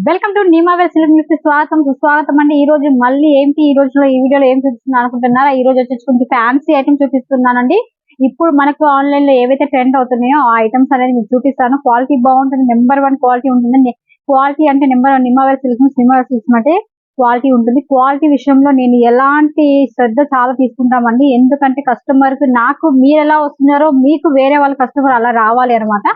Welcome to నీమావేల్ silk news కి స్వాగతం సుస్వాగతం అండి. ఈ రోజు మళ్ళీ ఏంటి ఈ రోజులో ఈ వీడియోలో ఏం చూపిస్తున్నాను అనుకుంటున్నారా? ఈ రోజు వచ్చేసి కొంచెం ఫ్యాన్సీ ఐటమ్ చూపిస్తున్నానండి. ఇప్పుడు మనకు ఆన్లైన్ లో ఏవైతే ట్రెండ్ అవుతున్నాయో ఆ ఐటమ్స్ అనేది మీకు చూపిస్తాను. క్వాలిటీ బాగుంటుంది, నెంబర్ 1 క్వాలిటీ ఉంటుంది. క్వాలిటీ అంటే నెంబర్ 1 నీమావేల్ సిల్క్ అంటే క్వాలిటీ ఉంటుంది. క్వాలిటీ విషయంలో నేను ఎలాంటి శ్రద్ధ చాలా తీసుకుంటామండి. ఎందుకంటే కస్టమర్ కి నాకు మీరు ఎలా వస్తున్నారో మీకు వేరే వాళ్ళ కస్టమర్ అలా రావాలి అనమాట.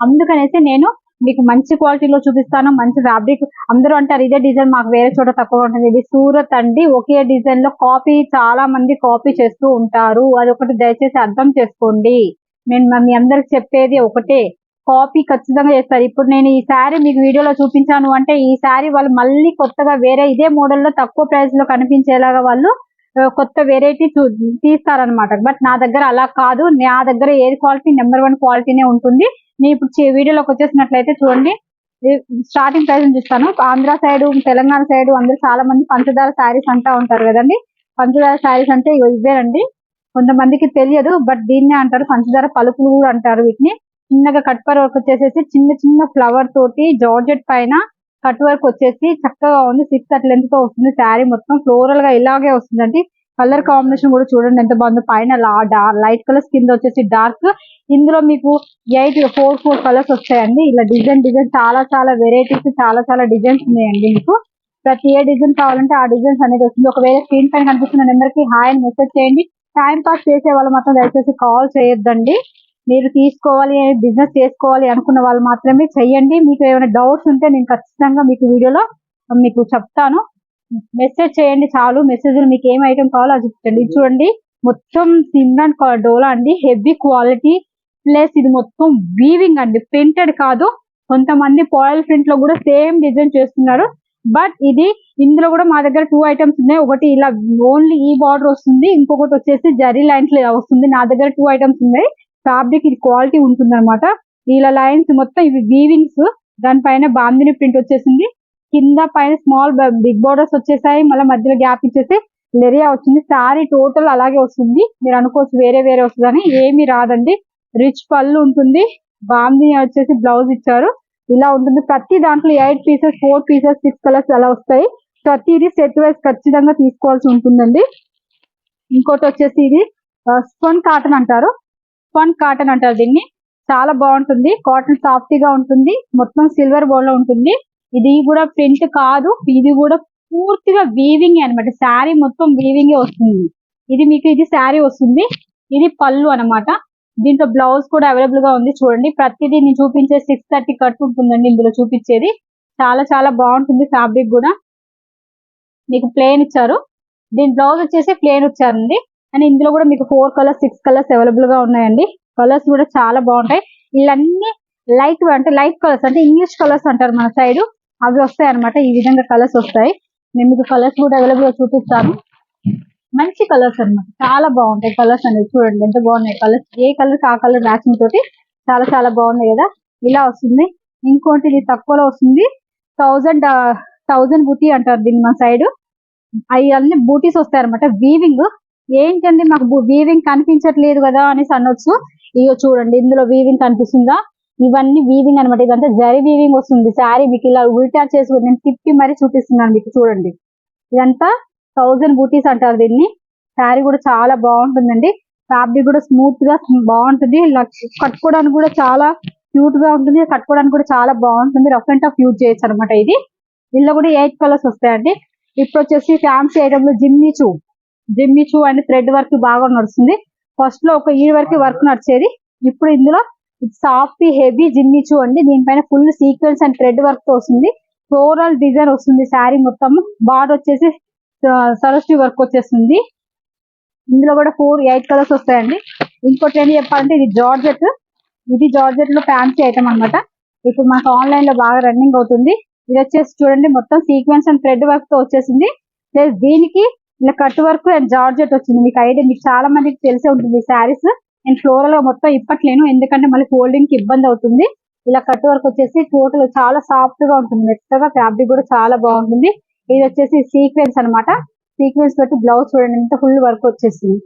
అందుకనేసి నేను మీకు మంచి క్వాలిటీలో చూపిస్తాను. మంచి ఫ్యాబ్రిక్ అందరూ అంటారు ఇదే డిజైన్ మాకు వేరే చోట తక్కువ ఉంటుంది. ఇది సూరత్ అండి. ఒకే డిజైన్ లో కాపీ చాలా మంది కాపీ చేస్తూ ఉంటారు. అదొకటి దయచేసి అర్థం చేసుకోండి. నేను మీ అందరికి చెప్పేది ఒకటే, కాపీ ఖచ్చితంగా చేస్తారు. ఇప్పుడు నేను ఈ శారీ మీకు వీడియోలో చూపించాను అంటే ఈ శారీ వాళ్ళు మళ్ళీ కొత్తగా వేరే ఇదే మోడల్ లో తక్కువ ప్రైస్ లో కనిపించేలాగా వాళ్ళు కొత్త వెరైటీ తీస్తారనమాట. బట్ నా దగ్గర అలా కాదు. నా దగ్గర ఏది క్వాలిటీ నెంబర్ 1 క్వాలిటీనే ఉంటుంది. నేను ఇప్పుడు వీడియోలోకి వచ్చేసినట్లయితే చూడండి, స్టార్టింగ్ ప్రైస్ చూస్తాను. ఆంధ్ర సైడ్, తెలంగాణ సైడ్ అందరూ చాలా మంది పంచదార శారీస్ అంటా ఉంటారు కదండి. పంచదార శారీస్ అంటే ఇవేనండి. కొంతమందికి తెలియదు, బట్ దీన్నే అంటారు పంచదార పలుకులు కూడా అంటారు వీటిని. చిన్నగా కట్ వర్క్ వచ్చేసేసి చిన్న చిన్న ఫ్లవర్ తోటి జార్జెట్ పైన కట్ వర్క్ వచ్చేసి చక్కగా ఉంది. 6 అట్ లెంత్ తో వస్తుంది. శారీ మొత్తం ఫ్లోరల్ గా ఇలాగే వస్తుందండి. కలర్ కాంబినేషన్ కూడా చూడండి ఎంత బాగుందో. పైన లైట్ కలర్స్, కింద వచ్చేసి డార్క్. ఇందులో మీకు 4 కలర్స్ వస్తాయండి. ఇలా డిజైన్ చాలా చాలా వెరైటీస్, చాలా చాలా డిజైన్స్ ఉన్నాయండి. మీకు ప్రతి ఏ డిజైన్ కావాలంటే ఆ డిజైన్స్ అనేది వస్తుంది. ఒకవేళ స్క్రీన్ పైన కనిపిస్తున్న నెంబర్ కి హాయ్ అని మెసేజ్ చేయండి. టైం పాస్ చేసే వాళ్ళు మాత్రం దయచేసి కాల్ చేయొద్దండి. మీరు తీసుకోవాలి, బిజినెస్ చేసుకోవాలి అనుకున్న వాళ్ళు మాత్రమే చెయ్యండి. మీకు ఏమైనా డౌట్స్ ఉంటే నేను ఖచ్చితంగా మీకు వీడియోలో మీకు చెప్తాను. మెసేజ్ చేయండి చాలు. మెసేజ్ మీకు ఏం ఐటమ్ కావాలో అది చెప్తండి. చూడండి మొత్తం సిమ్రన్ డోలా అండి. హెవీ క్వాలిటీ ప్లస్ ఇది మొత్తం వీవింగ్ అండి, ప్రింటెడ్ కాదు. కొంతమంది పాయిల్ ప్రింట్ లో కూడా సేమ్ డిజైన్ చేస్తున్నారు. బట్ ఇది ఇందులో కూడా మా దగ్గర 2 ఐటమ్స్ ఉన్నాయి. ఒకటి ఇలా ఓన్లీ ఈ బార్డర్ వస్తుంది, ఇంకొకటి వచ్చేసి జరీ లైన్స్ వస్తుంది. నా దగ్గర 2 ఐటమ్స్ ఉన్నాయి. ఫ్యాబ్రిక్ ఇది క్వాలిటీ ఉంటుంది అనమాట. ఇలా లైన్స్ మొత్తం ఇవి వీవింగ్స్. దానిపైన బాందిని ప్రింట్ వచ్చేసింది. కింద పైన స్మాల్ బిగ్ బోర్డర్స్ వచ్చేసాయి. మళ్ళీ మధ్యలో గ్యాప్ ఇచ్చేసి లెరియా వచ్చింది. శారీ టోటల్ అలాగే వస్తుంది. మీరు అనుకోవచ్చు వేరే వేరే వస్తుందని, ఏమీ రాదండి. రిచ్ పళ్ళు ఉంటుంది. బాందిని వచ్చేసి బ్లౌజ్ ఇచ్చారు. ఇలా ఉంటుంది. ప్రతి దాంట్లో 8 పీసెస్, 4 పీసెస్, 6 కలర్స్ అలా వస్తాయి. ప్రతిది సెట్ వైజ్ ఖచ్చితంగా తీసుకోవాల్సి ఉంటుందండి. ఇంకోటి వచ్చేసి ఇది స్పన్ కాటన్ అంటారు. స్పన్ కాటన్ అంటారు దీన్ని. చాలా బాగుంటుంది. కాటన్ సాఫ్ట్ గా ఉంటుంది. మొత్తం సిల్వర్ బోర్డ్ లో ఉంటుంది. ఇది కూడా ప్రింట్ కాదు. ఇది కూడా పూర్తిగా వీవింగ్ అనమాట. శారీ మొత్తం వీవింగ్ వస్తుంది. ఇది మీకు ఇది శారీ వస్తుంది. ఇది పళ్ళు అనమాట. దీంట్లో బ్లౌజ్ కూడా అవైలబుల్ గా ఉంది. చూడండి ప్రతిదీ నేను చూపించే 630 కట్ ఉంటుందండి ఇందులో చూపించేది. చాలా చాలా బాగుంటుంది. ఫ్యాబ్రిక్ కూడా మీకు ప్లేన్ ఇచ్చారు. దీని బ్లౌజ్ వచ్చేసి ప్లేన్ ఇచ్చారండి. అండ్ ఇందులో కూడా మీకు 4 కలర్స్, 6 కలర్స్ అవైలబుల్ గా ఉన్నాయండి. కలర్స్ కూడా చాలా బాగుంటాయి. ఇవన్నీ లైట్ అంటే లైట్ కలర్స్ అంటే ఇంగ్లీష్ కలర్స్ అంటారు మన సైడ్. అవి వస్తాయి అనమాట. ఈ విధంగా కలర్స్ వస్తాయి. నేను మీకు కలర్స్ కూడా అవైలబుల్ గా చూపిస్తాను. మంచి కలర్స్ అనమాట. చాలా బాగుంటాయి కలర్స్ అనేది. చూడండి ఎంత బాగున్నాయి కలర్స్. ఏ కలర్ ఆ కలర్ మ్యాచింగ్ తోటి చాలా చాలా బాగున్నాయి కదా. ఇలా వస్తుంది. ఇంకోటి ఇది తక్కువలో వస్తుంది. 1000 బూటీ అంటారు దీన్ని మా సైడ్. అవి అన్ని బూటీస్ వస్తాయి అనమాట. వీవింగ్ ఏంటండి మాకు వీవింగ్ కనిపించట్లేదు కదా అనేసి అనొచ్చు. ఇగో చూడండి ఇందులో వీవింగ్ కనిపిస్తుందా? ఇవన్నీ వీవింగ్ అనమాట. ఇదంతా జరీ వీవింగ్ వస్తుంది. శారీ మీకు ఇలా ఉల్టా చేసి నేను తిప్పి మరీ చూపిస్తున్నాను మీకు. చూడండి ఇదంతా 1000 బూటీస్ అంటారు దీన్ని. శారీ కూడా చాలా బాగుంటుందండి. ఫ్యాబ్రిక్ కూడా స్మూత్ గా బాగుంటుంది. కట్టుకోవడానికి కూడా చాలా క్యూట్ గా ఉంటుంది. కట్టుకోవడానికి కూడా చాలా బాగుంటుంది. రఫ్ అండ్ టఫ్ యూజ్ చేయొచ్చు అనమాట. ఇది ఇందులో కూడా 8 కలర్స్ వస్తాయండి. ఇప్పుడు వచ్చేసి ఫ్యాన్సీ ఐటమ్ లో జిమ్మి చూ అండ్ థ్రెడ్ వర్క్ బాగా నడుస్తుంది. ఫస్ట్ లో ఒక ఈ వరకు వర్క్ నడిచేది. ఇప్పుడు ఇందులో సాఫ్ట్ హెవీ జిమ్మి చూ అండి. దీనిపైన full sequence and thread work తో వస్తుంది. ఫ్లోరల్ డిజైన్ వస్తుంది. శారీ మొత్తం బార్డర్ వచ్చేసి సరస్వతి వర్క్ వచ్చేస్తుంది. ఇందులో కూడా 8 కలర్స్ వస్తాయండి. ఇంకోటి ఏం చెప్పాలంటే ఇది జార్జెట్ లో ఫ్యాన్సీ ఐటమ్ అనమాట. ఇప్పుడు మనకు ఆన్లైన్ లో బాగా రన్నింగ్ అవుతుంది. ఇది వచ్చేసి చూడండి మొత్తం సీక్వెన్స్ అండ్ థ్రెడ్ వర్క్ తో వచ్చేసింది. ప్లస్ దీనికి ఇలా కట్ వర్క్ అండ్ జార్జెట్ వచ్చింది. మీకు ఐడియా, మీకు చాలా మందికి తెలిసే ఉంటుంది ఈ శారీస్. నేను ఫ్లోరల్ గా మొత్తం ఇప్పట్లేను, ఎందుకంటే మళ్ళీ ఫోల్డింగ్ కి ఇబ్బంది అవుతుంది. ఇలా కట్ వర్క్ వచ్చేసి టోటల్ చాలా సాఫ్ట్ గా ఉంటుంది. మెత్తగా ఫ్యాబ్రిక్ కూడా చాలా బాగుంటుంది. ఇది వచ్చేసి సీక్వెన్స్ అనమాట. సీక్వెన్స్ తోటి బ్లౌజ్ చూడండి ఎంత ఫుల్ వర్క్ వచ్చేసింది.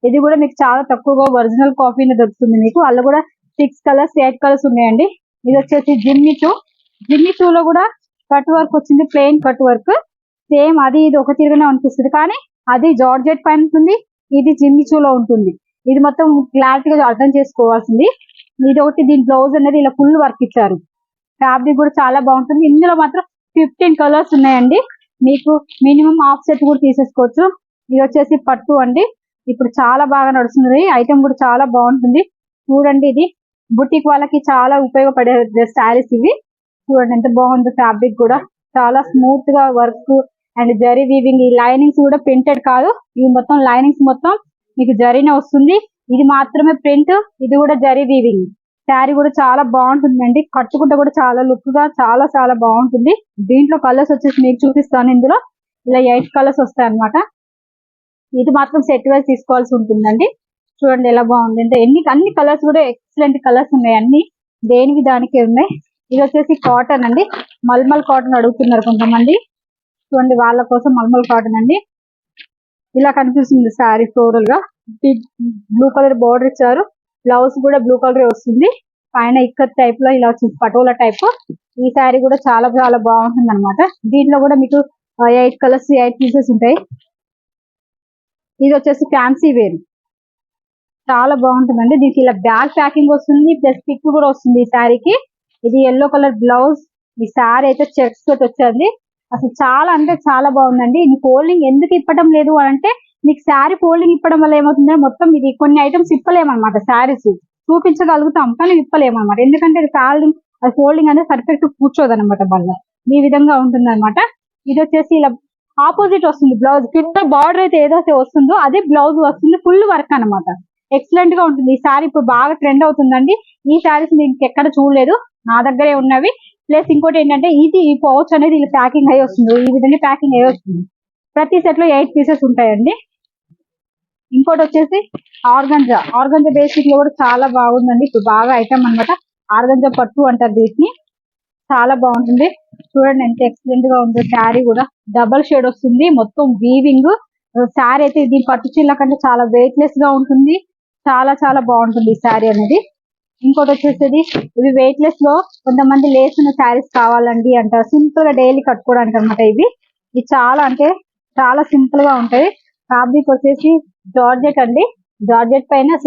ఇది కూడా మీకు చాలా తక్కువగా ఒరిజినల్ కాపీని దొరుకుతుంది మీకు. అందులో కూడా 6 కలర్స్, 8 కలర్స్ ఉన్నాయండి. ఇది వచ్చేసి జిమ్మి చూ లో కూడా కట్ వర్క్ వచ్చింది, ప్లెయిన్ కట్ వర్క్. సేమ్ అది ఇది ఒక తిరుగునే అనిపిస్తుంది, కానీ అది జార్జెట్ పైన ఉంటుంది, ఇది జిమ్మిచూలో ఉంటుంది. ఇది మొత్తం క్లారిటీగా అర్థం చేసుకోవాల్సింది. ఇది ఒకటి, దీని బ్లౌజ్ అనేది ఇలా ఫుల్ వర్క్ ఇచ్చారు. ఫ్యాబ్రిక్ కూడా చాలా బాగుంటుంది. ఇందులో మాత్రం 15 కలర్స్ ఉన్నాయండి. మీకు మినిమం హాఫ్ సెట్ కూడా తీసేసుకోవచ్చు. ఇది వచ్చేసి పట్టు అండి, ఇప్పుడు చాలా బాగా నడుస్తుంది. ఐటమ్ కూడా చాలా బాగుంటుంది. చూడండి, ఇది బుటిక్ వాళ్ళకి చాలా ఉపయోగపడే శారీస్ ఇవి. చూడండి ఎంత బాగుంది. ఫ్యాబ్రిక్ కూడా చాలా స్మూత్ గా వర్క్ అండ్ జరీ వీవింగ్. ఈ లైనింగ్స్ కూడా ప్రింటెడ్ కాదు, ఇవి మొత్తం లైనింగ్స్ మొత్తం మీకు జరీనే వస్తుంది. ఇది మాత్రమే ప్రింట్, ఇది కూడా జరీ వీవింగ్. శారీ కూడా చాలా బాగుంటుందండి, కట్టుకుంటే కూడా చాలా లుక్ గా చాలా చాలా బాగుంటుంది. దీంట్లో కలర్స్ వచ్చేసి మీకు చూపిస్తాను. ఇందులో ఇలా 8 కలర్స్ వస్తాయి అన్నమాట. ఇది మాత్రం సెట్ వైజ్ తీసుకోవాల్సి ఉంటుందండి. చూడండి ఎలా బాగుంది అంటే, అన్ని కలర్స్ కూడా ఎక్సలెంట్ కలర్స్ ఉన్నాయి, అన్ని దేనికి దానికే ఉన్నాయి. ఇది వచ్చేసి కాటన్ అండి, మల్మల్ కాటన్ అడుగుతున్నారు కొంతమంది. చూడండి, వాళ్ళ కోసం మల్మల్ కాటన్ అండి. ఇలా కనిపిస్తుంది శారీ ఫ్లోరల్ గా. బ్లూ కలర్ బార్డర్ ఇచ్చారు, బ్లౌజ్ కూడా బ్లూ కలర్ వస్తుంది. పైన ఇక్కత్ టైప్ లో ఇలా వచ్చింది, పటోలా టైప్. ఈ శారీ కూడా చాలా చాలా బాగుంటుంది అనమాట. దీంట్లో కూడా మీకు 8 కలర్స్ 8 పీసెస్ ఉంటాయి. ఇది వచ్చేసి ఫ్యాన్సీ వేర్, చాలా బాగుంటుందండి. దీనికి ఇలా బ్యాగ్ ప్యాకింగ్ వస్తుంది, ప్లస్ పిక్ కూడా వస్తుంది ఈ శారీకి. ఇది ఎల్లో కలర్ బ్లౌజ్. ఈ శారీ అయితే చెక్స్ తోటి వచ్చింది. అసలు చాలా అంటే చాలా బాగుందండి. ఇది ఫోల్డింగ్ ఎందుకు ఇప్పడం లేదు అని అంటే, మీకు శారీ ఫోల్డింగ్ ఇప్పడం వల్ల ఏమవుతుందంటే, మొత్తం ఇది కొన్ని ఐటమ్స్ ఇప్పలేమన్నమాట. శారీస్ చూపించగలుగుతాం కానీ ఇప్పలేమన్నమాట, ఎందుకంటే అది ఫోల్డింగ్ అనేది పర్ఫెక్ట్ కూర్చోదు అనమాట. మళ్ళీ ఈ విధంగా ఉంటుంది అనమాట. ఇది వచ్చేసి ఇలా ఆపోజిట్ వస్తుంది బ్లౌజ్. కింద బార్డర్ అయితే ఏదైతే వస్తుందో అదే బ్లౌజ్ వస్తుంది, ఫుల్ వర్క్ అనమాట. ఎక్సలెంట్ గా ఉంటుంది. ఈ శారీ ఇప్పుడు బాగా ట్రెండ్ అవుతుందండి. ఈ శారీస్ మీకు ఎక్కడ చూడలేదు, నా దగ్గరే ఉన్నవి. ప్లస్ ఇంకోటి ఏంటంటే, ఈ పౌచ్ అనేది ఇలా ప్యాకింగ్ అయ్యి వస్తుంది, ఈ విధంగా ప్యాకింగ్ అయ్యి వస్తుంది. ప్రతి సెట్ లో 8 పీసెస్ ఉంటాయండి. ఇంకోటి వచ్చేసి ఆర్గంజా బేసిక్ లో కూడా చాలా బాగుందండి. ఇప్పుడు బాగా ఐటమ్ అనమాట. ఆర్గంజా పట్టు అంటారు వీటిని, చాలా బాగుంటుంది. చూడండి ఎంత ఎక్సలెంట్ గా ఉందో. శారీ కూడా డబల్ షేడ్ వస్తుంది, మొత్తం వీవింగ్. శారీ అయితే దీని పట్టు చీరల కంటే చాలా వెయిట్ లెస్ గా ఉంటుంది, చాలా చాలా బాగుంటుంది ఈ శారీ అనేది. ఇంకోటి వచ్చేసి ఇవి వెయిట్ లెస్ లో కొంతమంది లేస్ ఉన్న శారీస్ కావాలండి అంటారు, సింపుల్ గా డైలీ కట్టుకోవడానికి అనమాట. ఇవి చాలా అంటే చాలా సింపుల్ గా ఉంటాయి. ఫ్యాబ్రిక్ వచ్చేసి జార్జెట్ అండి, జార్జెట్ పైన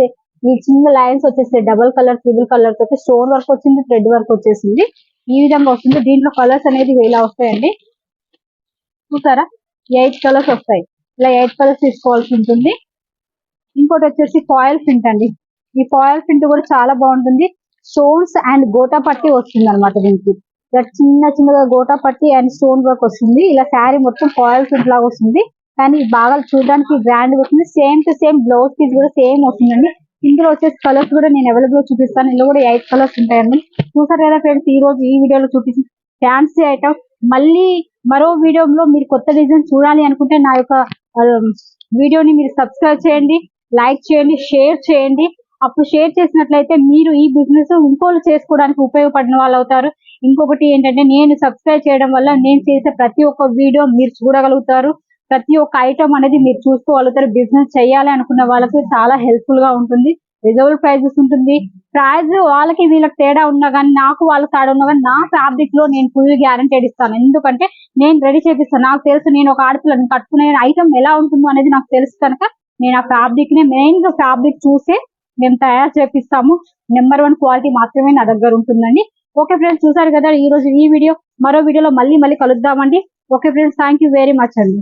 ఈ చిన్న లైన్స్ వచ్చేసి డబుల్ కలర్ ట్రిపుల్ కలర్స్ వచ్చి స్టోన్ వర్క్ వచ్చింది, థ్రెడ్ వర్క్ వచ్చేసింది. ఈ విధంగా వస్తుంది. దీంట్లో కలర్స్ అనేది ఇలా వస్తాయండి, చూసారా 8 కలర్స్ వస్తాయి. ఇలా 8 కలర్స్ తీసుకోవాల్సి ఉంటుంది. ఇంకోటి వచ్చేసి ఫాయిల్ ప్రింట్ అండి. ఈ ఫాయిల్ ప్రింట్ కూడా చాలా బాగుంటుంది. స్టోన్స్ అండ్ గోటా పట్టి వస్తుంది అనమాట. దీనికి చిన్న చిన్నగా గోటా పట్టి అండ్ స్టోన్ వర్క్ వస్తుంది. ఇలా శారీ మొత్తం ఫాయిల్ ప్రింట్ లాగా వస్తుంది, కానీ బాగా చూడడానికి గ్రాండ్ వస్తుంది. Same to same blouse piece కూడా సేమ్ వస్తుందండి. ఇందులో వచ్చేసి కలర్స్ కూడా నేను అవైలబుల్ చూపిస్తాను. ఇందులో కూడా 8 కలర్స్ ఉంటాయండి. చూసారు కదా ఫ్రెండ్స్, ఈ రోజు ఈ వీడియోలో చూపించిన ఫ్యాన్సీ ఐటమ్. మళ్ళీ మరో వీడియోలో మీరు కొత్త డిజైన్ చూడాలి అనుకుంటే నా యొక్క వీడియోని మీరు సబ్స్క్రైబ్ చేయండి, లైక్ చేయండి, షేర్ చేయండి. అప్పుడు షేర్ చేసినట్లయితే మీరు ఈ బిజినెస్ ఇంకోళ్ళు చేసుకోవడానికి ఉపయోగపడిన వాళ్ళు అవుతారు. ఇంకొకటి ఏంటంటే, నేను సబ్స్క్రైబ్ చేయడం వల్ల నేను చేసే ప్రతి ఒక్క వీడియో మీరు చూడగలుగుతారు, ప్రతి ఒక్క ఐటమ్ అనేది మీరు చూసుకోగలుగుతారు. బిజినెస్ చేయాలి అనుకున్న వాళ్ళకి చాలా హెల్ప్ఫుల్ గా ఉంటుంది. రిజర్వ్ ప్రైజెస్ ఉంటుంది. ప్రైజ్ వాళ్ళకి వీళ్ళకి తేడా ఉన్నా కానీ, నాకు వాళ్ళకి తేడా ఉన్నా కానీ, నా ఫ్యాబ్రిక్ లో నేను ఫుల్ గ్యారంటీడ్ ఇస్తాను. ఎందుకంటే నేను రెడీ చేపిస్తాను. నాకు తెలుసు, నేను ఒక ఆడపిల్లని కట్టుకునే ఐటమ్ ఎలా ఉంటుందో అనేది నాకు తెలుసు కనుక, నేను ఆ ఫ్యాబ్రిక్ ని మెయిన్ గా ఫ్యాబ్రిక్ చూసే మేము తయారు చేపిస్తాము. నెంబర్ 1 క్వాలిటీ మాత్రమే నా దగ్గర ఉంటుందండి. ఓకే ఫ్రెండ్స్, చూసారు కదా ఈ రోజు ఈ వీడియో. మరో వీడియోలో మళ్ళీ కలుద్దామండి. Okay friends, thank you very much అండి.